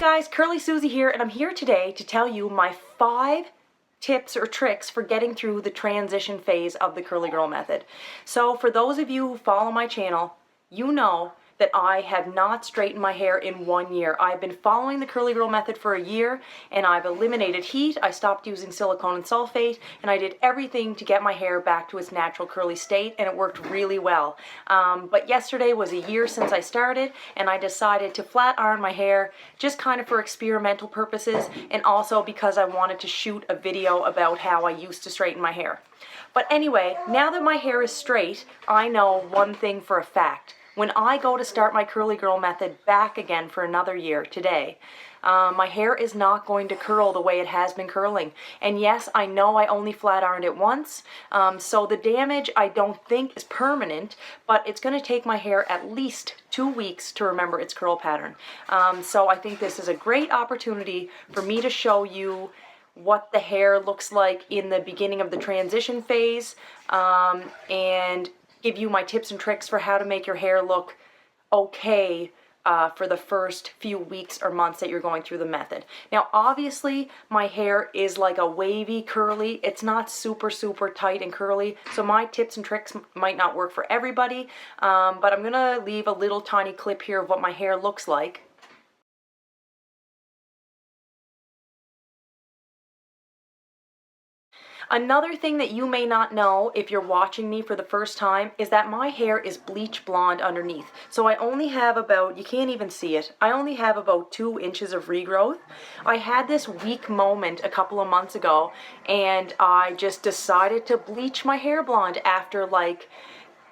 guys, Curly Susie here, and I'm here today to tell you my 5 tips or tricks for getting through the transition phase of the curly girl method. So for those of you who follow my channel, you know that I have not straightened my hair in 1 year. I've been following the curly girl method for a year, and I've eliminated heat, I stopped using silicone and sulfate, and I did everything to get my hair back to its natural curly state, and it worked really well. But yesterday was a year since I started, and I decided to flat iron my hair just kind of for experimental purposes, and also because I wanted to shoot a video about how I used to straighten my hair. But anyway, now that my hair is straight, I know one thing for a fact. When I go to start my curly girl method back again for another year today, my hair is not going to curl the way it has been curling. And yes, I know I only flat ironed it once, so the damage I don't think is permanent, but it's going to take my hair at least 2 weeks to remember its curl pattern. So I think this is a great opportunity for me to show you what the hair looks like in the beginning of the transition phase, and give you my tips and tricks for how to make your hair look okay for the first few weeks or months that you're going through the method. Now obviously my hair is like a wavy curly. It's not super tight and curly, so my tips and tricks might not work for everybody, but I'm gonna leave a little tiny clip here of what my hair looks like. Another thing that you may not know if you're watching me for the first time is that my hair is bleach blonde underneath. So I only have about, you can't even see it, I only have about 2 inches of regrowth. I had this weak moment a couple of months ago, and I just decided to bleach my hair blonde after like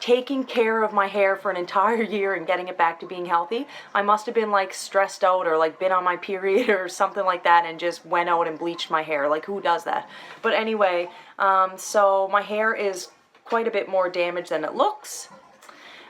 taking care of my hair for an entire year and getting it back to being healthy. I must have been like stressed out or like been on my period or something like that and just went out and bleached my hair. Like, who does that? But anyway, so my hair is quite a bit more damaged than it looks.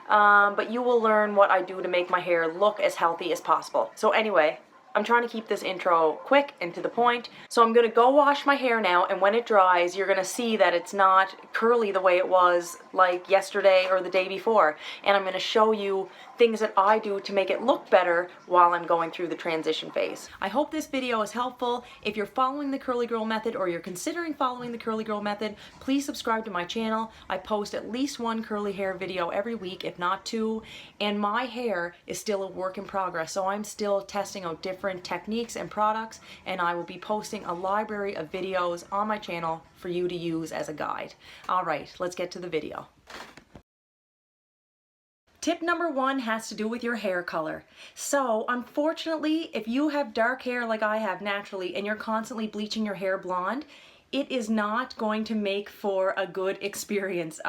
But you will learn what I do to make my hair look as healthy as possible. So anyway, I'm trying to keep this intro quick and to the point. So I'm going to go wash my hair now, and when it dries, you're going to see that it's not curly the way it was like yesterday or the day before. And I'm going to show you things that I do to make it look better while I'm going through the transition phase. I hope this video is helpful. If you're following the curly girl method or you're considering following the curly girl method, please subscribe to my channel. I post at least 1 curly hair video every week, if not 2, and my hair is still a work in progress, so I'm still testing out different techniques and products, and I will be posting a library of videos on my channel for you to use as a guide. All right, let's get to the video. Tip number 1 has to do with your hair color. So unfortunately, if you have dark hair like I have naturally and you're constantly bleaching your hair blonde, it is not going to make for a good experience.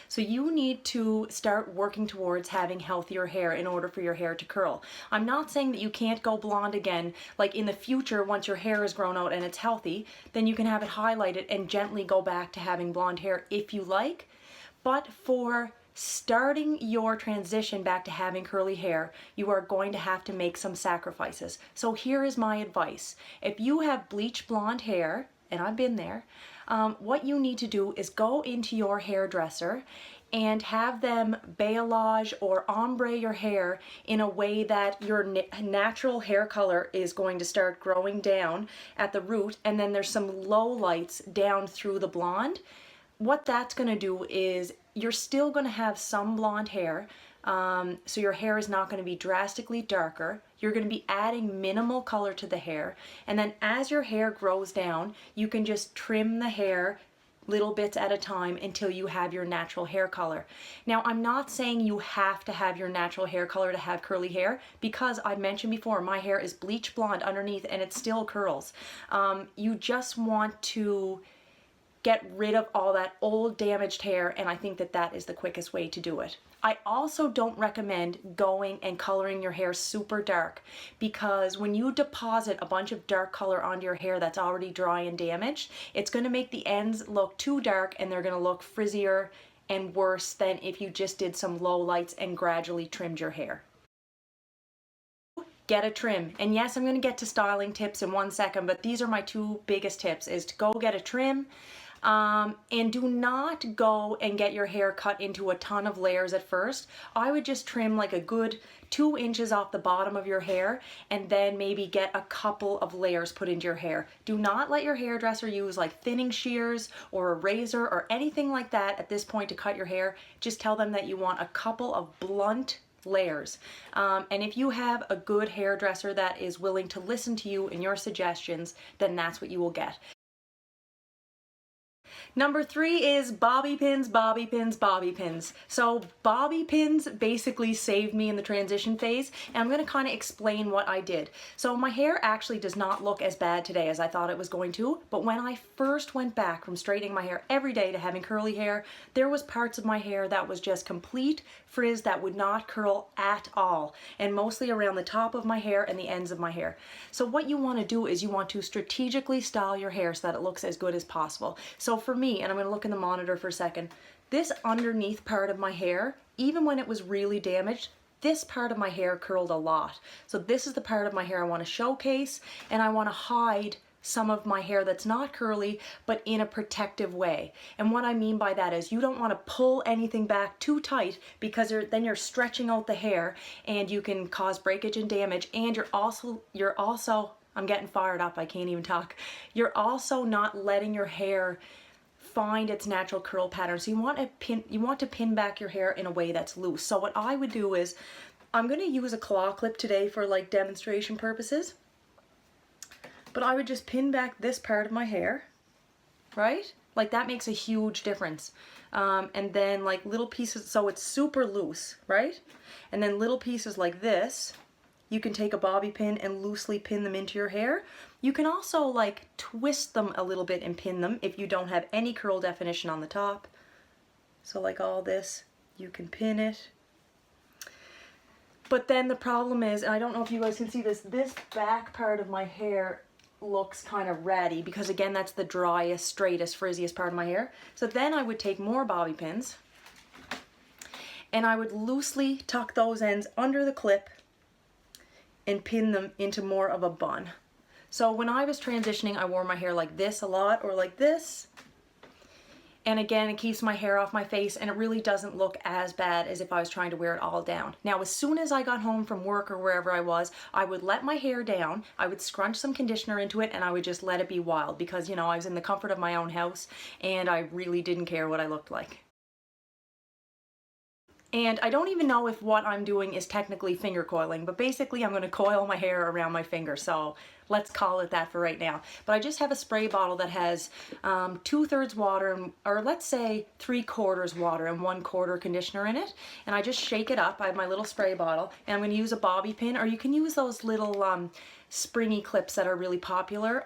So you need to start working towards having healthier hair in order for your hair to curl. I'm not saying that you can't go blonde again, like in the future once your hair is grown out and it's healthy, then you can have it highlighted and gently go back to having blonde hair if you like. But for starting your transition back to having curly hair, you are going to have to make some sacrifices. So here is my advice. If you have bleach blonde hair, and I've been there, what you need to do is go into your hairdresser and have them balayage or ombre your hair in a way that your natural hair color is going to start growing down at the root, and then there's some low lights down through the blonde. What that's going to do is you're still going to have some blonde hair, so your hair is not going to be drastically darker. You're going to be adding minimal color to the hair, and then as your hair grows down, you can just trim the hair little bits at a time until you have your natural hair color. Now, I'm not saying you have to have your natural hair color to have curly hair, because I mentioned before, my hair is bleach blonde underneath and it still curls. You just want to get rid of all that old damaged hair, and I think that that is the quickest way to do it. I also don't recommend going and coloring your hair super dark, because when you deposit a bunch of dark color onto your hair that's already dry and damaged, it's going to make the ends look too dark and they're going to look frizzier and worse than if you just did some low lights and gradually trimmed your hair. Get a trim. And yes, I'm going to get to styling tips in 1 second, but these are my 2 biggest tips, is to go get a trim. And do not go and get your hair cut into a ton of layers at first. I would just trim like a good 2 inches off the bottom of your hair and then maybe get a couple of layers put into your hair. Do not let your hairdresser use like thinning shears or a razor or anything like that at this point to cut your hair. Just tell them that you want a couple of blunt layers. And if you have a good hairdresser that is willing to listen to you and your suggestions, then that's what you will get. Number 3 is bobby pins, bobby pins, bobby pins. So bobby pins basically saved me in the transition phase, and I'm going to kind of explain what I did. So my hair actually does not look as bad today as I thought it was going to, but when I first went back from straightening my hair every day to having curly hair, there was parts of my hair that was just complete frizz that would not curl at all, and mostly around the top of my hair and the ends of my hair. So what you want to do is you want to strategically style your hair so that it looks as good as possible. So for me, and I'm going to look in the monitor for a second, this underneath part of my hair, even when it was really damaged, this part of my hair curled a lot. So this is the part of my hair I want to showcase, and I want to hide some of my hair that's not curly, but in a protective way. And what I mean by that is you don't want to pull anything back too tight, because then you're stretching out the hair and you can cause breakage and damage, and you're also I'm getting fired up, I can't even talk. You're also not letting your hair find its natural curl pattern. So you want to pin back your hair in a way that's loose. So what I would do is, I'm going to use a claw clip today for like demonstration purposes, but I would just pin back this part of my hair, right? Like that makes a huge difference. And then like little pieces, so it's super loose, right? And then little pieces like this, you can take a bobby pin and loosely pin them into your hair. You can also like twist them a little bit and pin them if you don't have any curl definition on the top. So like all this, you can pin it. But then the problem is, and I don't know if you guys can see this back part of my hair looks kind of ratty, because again, that's the driest, straightest, frizziest part of my hair. So then I would take more bobby pins and I would loosely tuck those ends under the clip and pin them into more of a bun. So when I was transitioning, I wore my hair like this a lot, or like this. And again, it keeps my hair off my face, and it really doesn't look as bad as if I was trying to wear it all down. Now, as soon as I got home from work or wherever I was, I would let my hair down, I would scrunch some conditioner into it, and I would just let it be wild, because, you know, I was in the comfort of my own house, and I really didn't care what I looked like. And I don't even know if what I'm doing is technically finger coiling, but basically I'm going to coil my hair around my finger, so let's call it that for right now. But I just have a spray bottle that has 2/3 water, or let's say 3/4 water and 1/4 conditioner in it, and I just shake it up. I have my little spray bottle, and I'm going to use a bobby pin, or you can use those little springy clips that are really popular.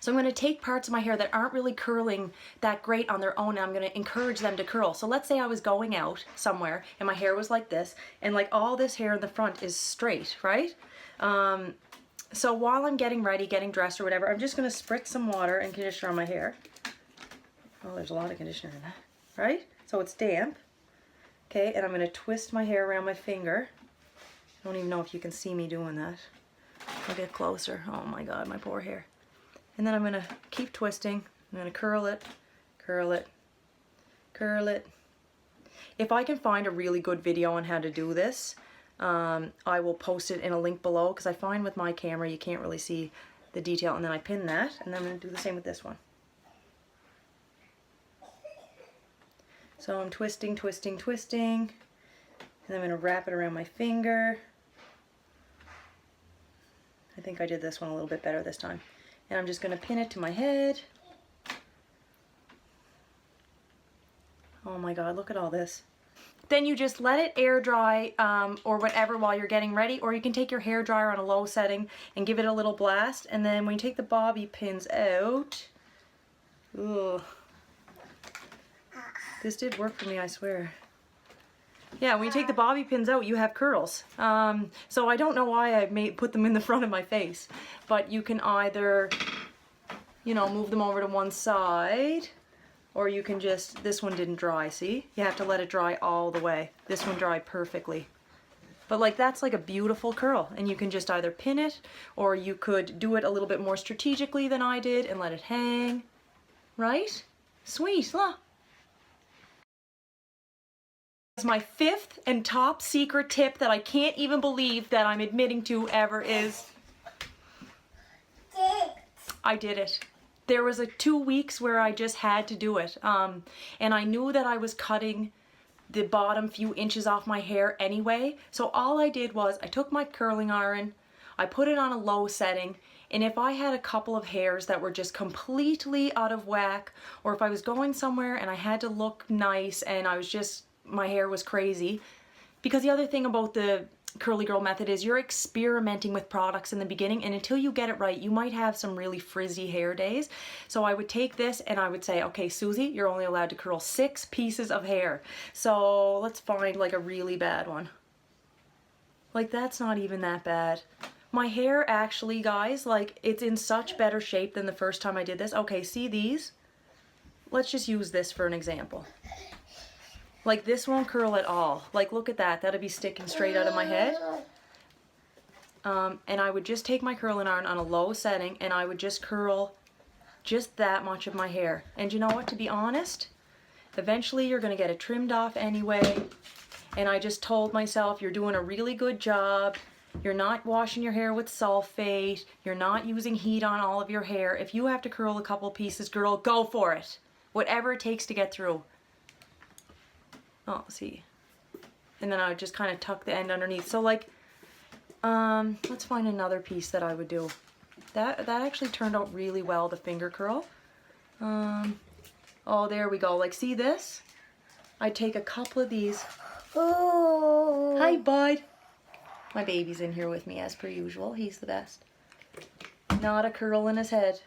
So I'm going to take parts of my hair that aren't really curling that great on their own, and I'm going to encourage them to curl. So let's say I was going out somewhere and my hair was like this, and like all this hair in the front is straight, right? So while I'm getting ready, getting dressed or whatever, I'm just going to spritz some water and conditioner on my hair. Oh, there's a lot of conditioner in that, right? So it's damp. Okay, and I'm going to twist my hair around my finger. I don't even know if you can see me doing that. I'll get closer. Oh my god, my poor hair. And then I'm going to keep twisting. I'm going to curl it, curl it, curl it. If I can find a really good video on how to do this, I will post it in a link below, because I find with my camera you can't really see the detail. And then I pin that, and then I'm going to do the same with this one. So I'm twisting, twisting, twisting, and then I'm going to wrap it around my finger. I think I did this one a little bit better this time. And I'm just going to pin it to my head. Oh my god, look at all this. Then you just let it air dry or whatever while you're getting ready, or you can take your hair dryer on a low setting and give it a little blast. And then when you take the bobby pins out, ugh, this did work for me, I swear. Yeah, when you take the bobby pins out, you have curls. So I don't know why I put them in the front of my face, but you can either, you know, move them over to one side, or you can just, this one didn't dry, see? You have to let it dry all the way. This one dried perfectly. But like, that's like a beautiful curl, and you can just either pin it, or you could do it a little bit more strategically than I did and let it hang, right? Sweet, look. My fifth and top secret tip that I can't even believe that I'm admitting to ever is I did it. There was 2 weeks where I just had to do it. And I knew that I was cutting the bottom few inches off my hair anyway. So all I did was I took my curling iron, I put it on a low setting, and if I had a couple of hairs that were just completely out of whack, or if I was going somewhere and I had to look nice and I was just, my hair was crazy, because the other thing about the curly girl method is you're experimenting with products in the beginning, and until you get it right, you might have some really frizzy hair days. So I would take this and I would say, okay, Susie, you're only allowed to curl 6 pieces of hair. So let's find like a really bad one. Like that's not even that bad. My hair actually, guys, like it's in such better shape than the first time I did this. Okay, see these? Let's just use this for an example. Like this won't curl at all. Like look at that, that'll be sticking straight out of my head. And I would just take my curling iron on a low setting and I would just curl just that much of my hair. And you know what, to be honest, eventually you're gonna get it trimmed off anyway. And I just told myself, you're doing a really good job. You're not washing your hair with sulfate. You're not using heat on all of your hair. If you have to curl a couple pieces, girl, go for it. Whatever it takes to get through. Oh, see. And then I would just kind of tuck the end underneath. So like, let's find another piece that I would do. That actually turned out really well, the finger curl. Oh, there we go. Like, see this? I'd take a couple of these. Oh. Hi, bud. My baby's in here with me as per usual. He's the best. Not a curl in his head.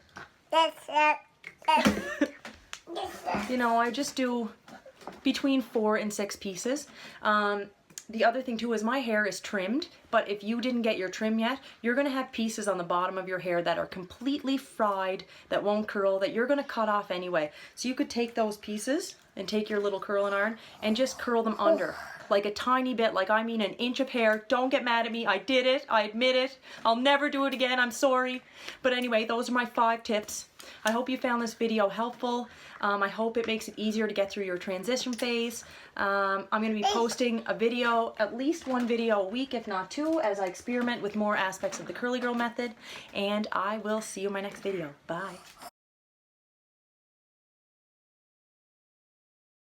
You know, I just do between 4 and 6 pieces. The other thing too is my hair is trimmed, but if you didn't get your trim yet, you're gonna have pieces on the bottom of your hair that are completely fried, that won't curl, that you're gonna cut off anyway. So you could take those pieces and take your little curling iron and just curl them under, like a tiny bit, like I mean an inch of hair. Don't get mad at me, I did it, I admit it. I'll never do it again, I'm sorry. But anyway, those are my 5 tips. I hope you found this video helpful. I hope it makes it easier to get through your transition phase. I'm going to be posting a video, at least 1 video a week, if not 2, as I experiment with more aspects of the curly girl method. And I will see you in my next video. Bye.